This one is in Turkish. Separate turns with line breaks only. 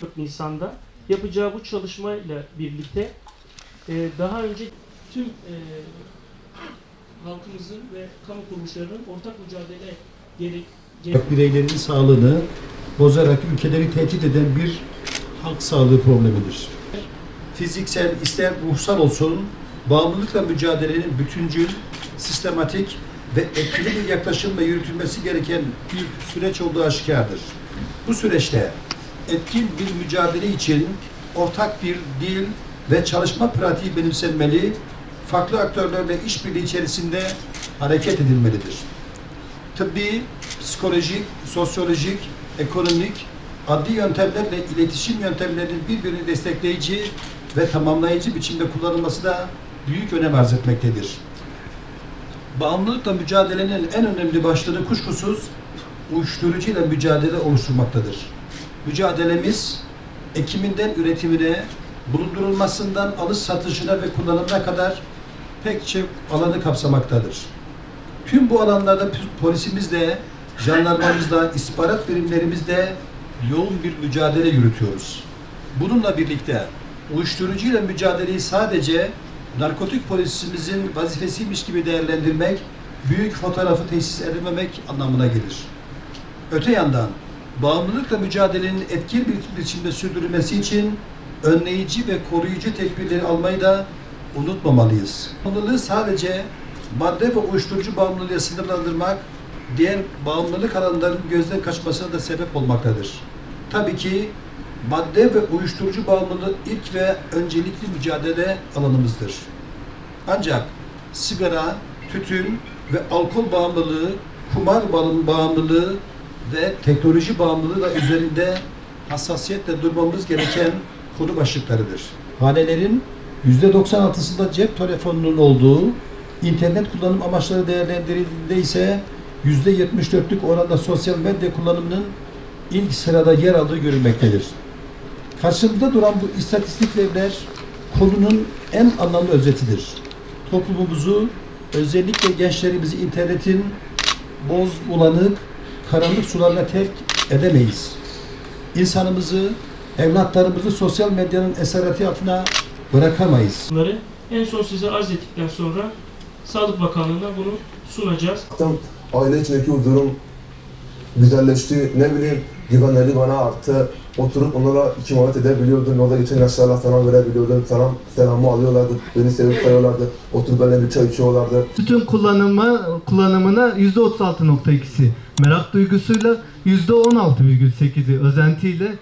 4 Nisan'da yapacağı bu çalışmayla birlikte daha önce tüm halkımızın ve kamu kuruluşlarının ortak mücadele
bireylerin sağlığını bozarak ülkeleri tehdit eden bir halk sağlığı problemidir. Fiziksel, ister ruhsal olsun, bağımlılıkla mücadelenin bütüncül, sistematik ve etkili bir yaklaşımla yürütülmesi gereken bir süreç olduğu aşikardır. Bu süreçte etkin bir mücadele için ortak bir dil ve çalışma pratiği benimsenmeli, farklı aktörlerle işbirliği içerisinde hareket edilmelidir. Tıbbi, psikolojik, sosyolojik, ekonomik, adli yöntemlerle iletişim yöntemlerinin birbirini destekleyici ve tamamlayıcı biçimde kullanılması da büyük önem arz etmektedir. Bağımlılıkla mücadelenin en önemli başlığı kuşkusuz uyuşturucuyla mücadele oluşturmaktadır. Mücadelemiz, ekiminden üretimine, bulundurulmasından alış satışına ve kullanımına kadar pek çok alanı kapsamaktadır. Tüm bu alanlarda polisimizle, jandarmamızla, istihbarat birimlerimizle yoğun bir mücadele yürütüyoruz. Bununla birlikte uyuşturucuyla mücadeleyi sadece narkotik polisimizin vazifesiymiş gibi değerlendirmek, büyük fotoğrafı tesis edememek anlamına gelir. Öte yandan bağımlılıkla mücadelenin etkili bir biçimde sürdürülmesi için önleyici ve koruyucu tedbirleri almayı da unutmamalıyız. Bağımlılığı sadece madde ve uyuşturucu bağımlılığıyla sınırlandırmak, diğer bağımlılık alanlarının gözden kaçmasına da sebep olmaktadır. Tabii ki madde ve uyuşturucu bağımlılığı ilk ve öncelikli mücadele alanımızdır. Ancak sigara, tütün ve alkol bağımlılığı, kumar bağımlılığı ve teknoloji bağımlılığı da üzerinde hassasiyetle durmamız gereken konu başlıklarıdır. Hanelerin %96'sında cep telefonunun olduğu, internet kullanım amaçları değerlendirildiğinde ise %74'lük oranda sosyal medya kullanımının ilk sırada yer aldığı görülmektedir. Karşımızda duran bu istatistik veriler konunun en anlamlı özetidir. Toplumumuzu, özellikle gençlerimizi internetin boz, bulanık, karanlık sularına terk edemeyiz. İnsanımızı, evlatlarımızı sosyal medyanın esareti altına bırakamayız.
Bunları en son size arz ettikten sonra Sağlık Bakanlığı'na bunu sunacağız.
Aile içindeki huzurum güzelleşti, ne bileyim güvenleri bana arttı. Oturup onlara iki muhabbet edebiliyordum. Yolda geçen yaşlarla selam verebiliyordum. Selamı alıyorlardı, beni sevip sayıyorlardı. Oturup benimle bir çay içiyorlardı.
Tütün kullanımına %36.2'si, merak duygusuyla %16,8'i özentiyle